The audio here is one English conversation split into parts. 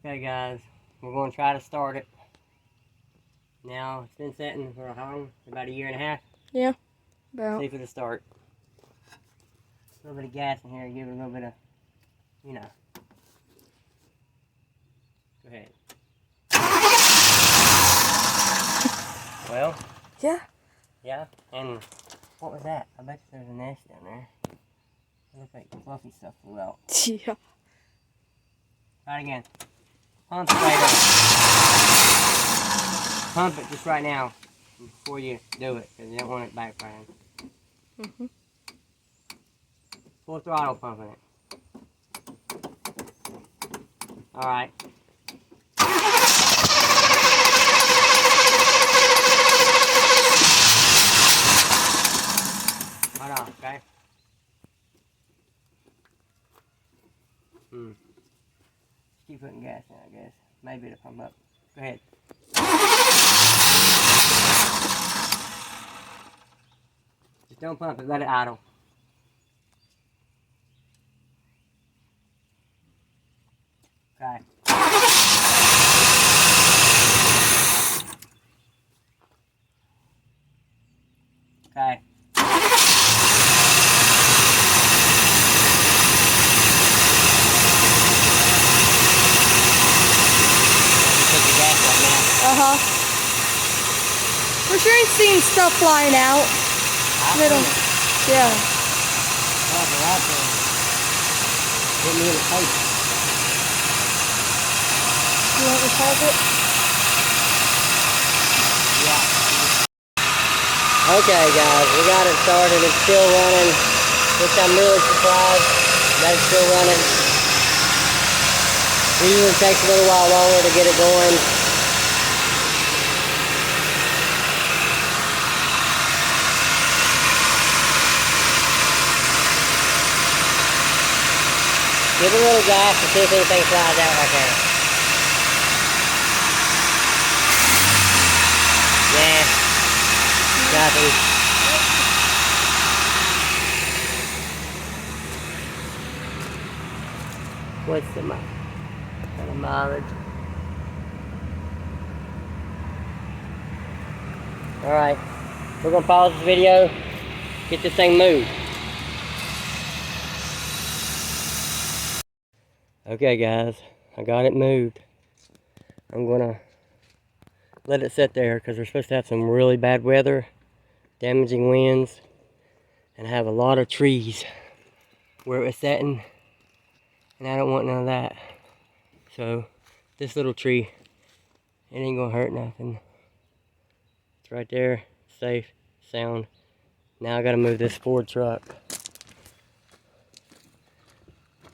Okay guys, we're going to try to start it. Now, it's been sitting for how long? About a year and a half? Yeah, about. See if it'll start. A little bit of gas in here, give it a little bit of, you know. Go ahead. Well. Yeah. Yeah, and what was that? I bet there's a nest down there. It looks like the fluffy stuff flew out. Yeah. Try it again. Pump it right up. Pump it just right now before you do it, because you don't want it backfiring. Full throttle pumping it. Alright. Right off, okay? Just keep putting gas in, I guess. Maybe it'll pump up. Go ahead. Just don't pump it, let it idle. Okay. Okay. For sure I've seen stuff flying out. Little. Yeah. Oh, the last one. Hit me in the face. You want me to pause it? Yeah. Okay guys, we got it started. It's still running, which I'm really surprised that it's still running. It usually takes a little while longer to get it going. Give it a little gas to see if anything flies out right there. Yeah. Nothing. What's the kind of mileage? Alright. We're going to pause this video. Get this thing moved. Okay guys, I got it moved. I'm gonna let it sit there because we're supposed to have some really bad weather, damaging winds, and have a lot of trees where it was sitting, and I don't want none of that. So this little tree, it ain't gonna hurt nothing. It's right there, safe, sound. Now I gotta move this Ford truck.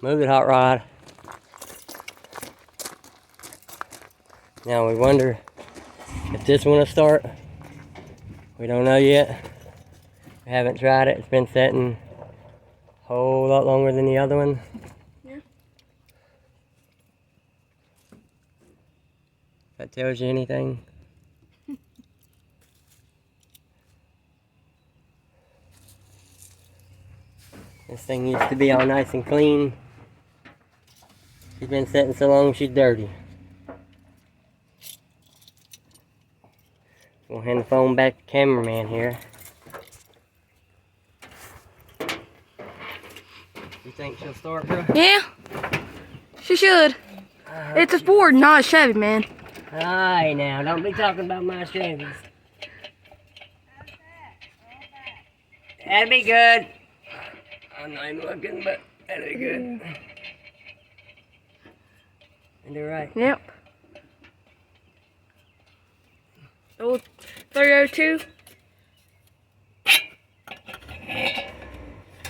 Move it, hot rod. Now we wonder if this one will start. We don't know yet. We haven't tried it. It's been sitting a whole lot longer than the other one. Yeah. If that tells you anything. This thing used to be all nice and clean. She's been sitting so long she's dirty. We'll hand the phone back to the cameraman here. You think she'll start, bro? Yeah, she should. It's a Ford, not a Chevy, man. Aye, now, don't be talking about my Chevys. That'd be good. I'm not even looking, but that'd be good. And you're right. Yep. Old 302.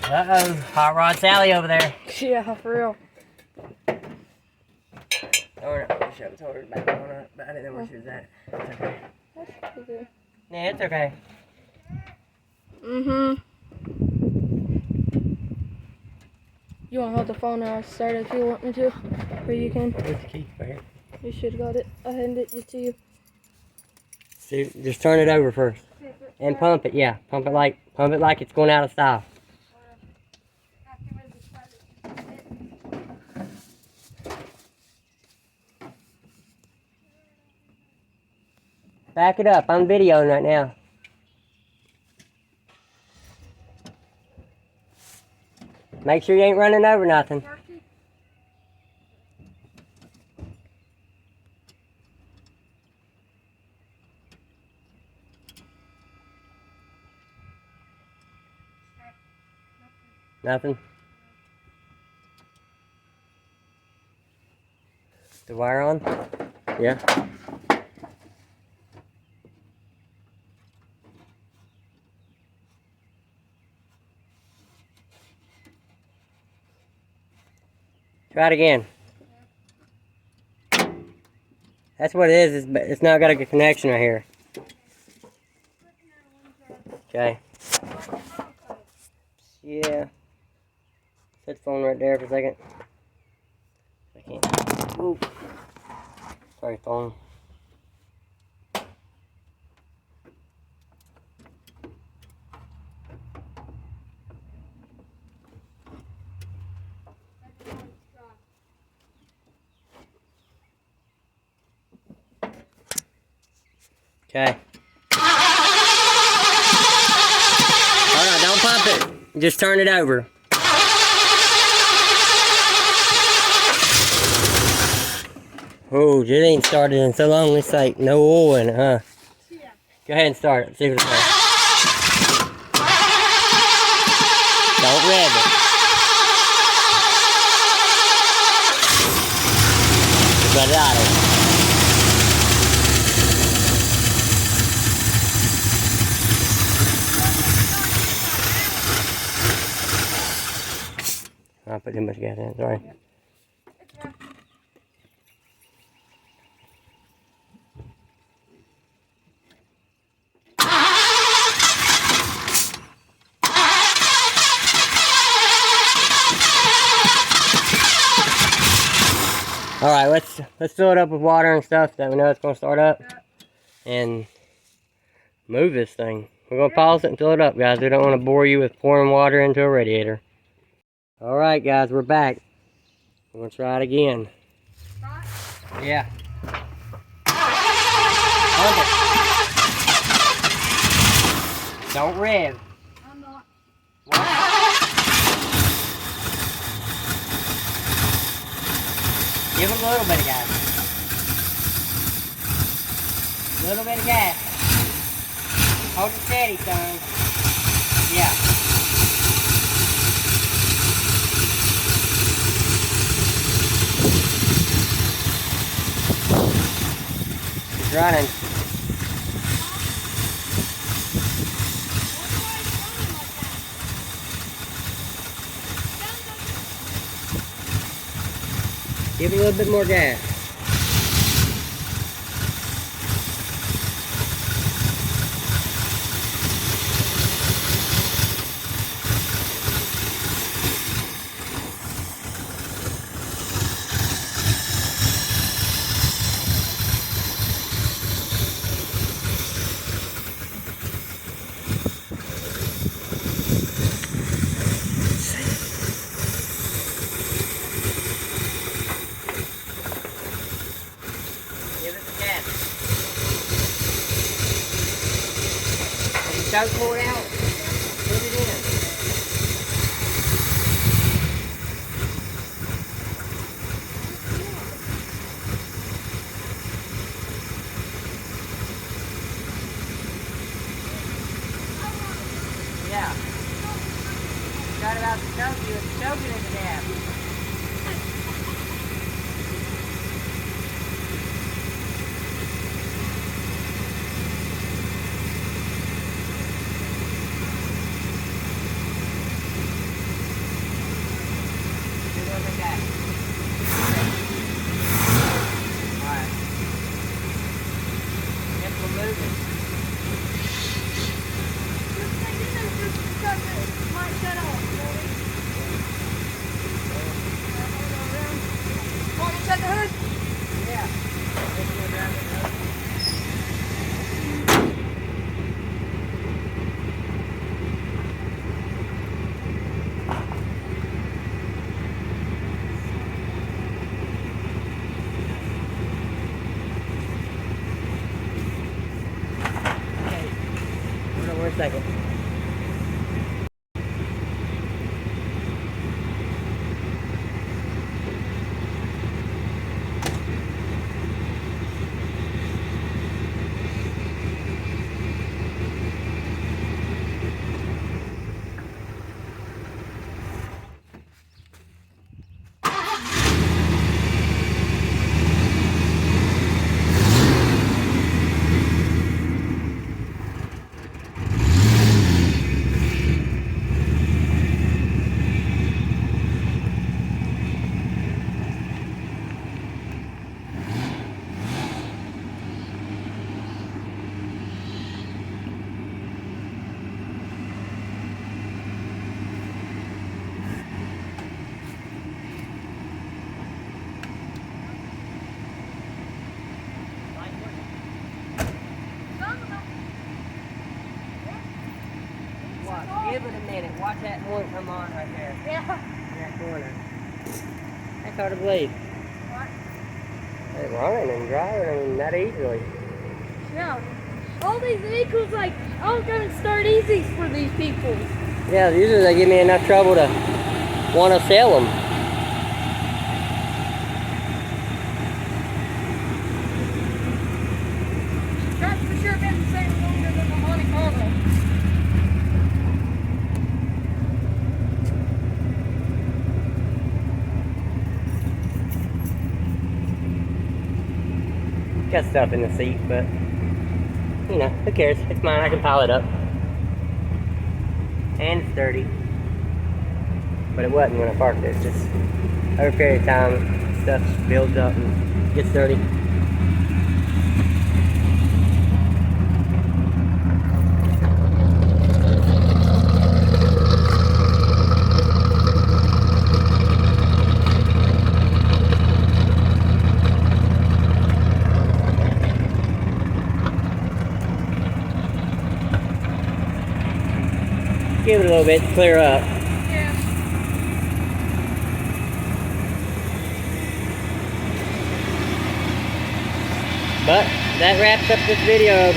Uh-oh, Hot Rod Sally over there. Yeah, for real. Darn it, I wish I was told her back on her, but I didn't know where she was at. It's okay. That's okay. Yeah, it's okay. You want to hold the phone and I'll start if you want me to? Or you can. Where's the key? Right here. You should have got it. I handed it to you. See, just turn it over first. And pump it, yeah. Pump it like it's going out of style. Back it up. I'm videoing right now. Make sure you ain't running over nothing. Nothing? The wire on? Yeah. Try it again. That's what it is. It's not got a good connection right here. Okay. Yeah. Set the phone right there for a second. I can't. Ooh. Sorry, phone. Okay. Hold on, don't pump it. Just turn it over. Oh, it ain't started in so long. It's like no oil in it, huh? Yeah. Go ahead and start it. See what it says. Don't rev it. Let it idle. I put too much gas in it, sorry. Alright, let's fill it up with water and stuff that we know it's gonna start up. And move this thing. We're gonna pause it and fill it up, guys. We don't want to bore you with pouring water into a radiator. Alright guys, we're back. We're gonna try it again. Yeah. Pump it. Don't rev. I'm not. Give it a little bit of gas. A little bit of gas. Hold it steady, son. Yeah. It's running. Give it a little bit more gas. Choke pour it out. Put it in. Yeah. Got about to choke you. It's choking it to death. second. Give it a minute. Watch that one come on right there. Yeah. In that corner. That's hard to believe. What? They're running and driving that easily. Yeah. All these vehicles, like, all gonna start easy for these people. Yeah, usually they give me enough trouble to want to sell them. That's for sure been the same longer than the Monte Carlo. Got stuff in the seat, but you know, who cares? It's mine. I can pile it up. And it's dirty. But it wasn't when I parked it. Just over a period of time, stuff builds up and gets dirty. Give it a little bit to clear up. Yeah. But that wraps up this video of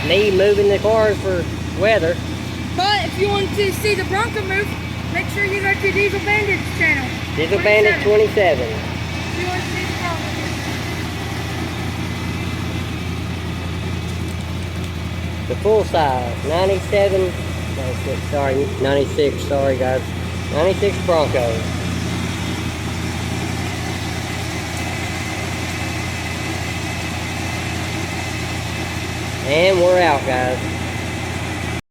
me moving the cars for weather. But if you want to see the Bronco move, make sure you go to Diesel Bandits channel. Diesel Bandit 27. If you want to see the Bronco move. The full size, 96, sorry guys. 96 Broncos. And we're out, guys.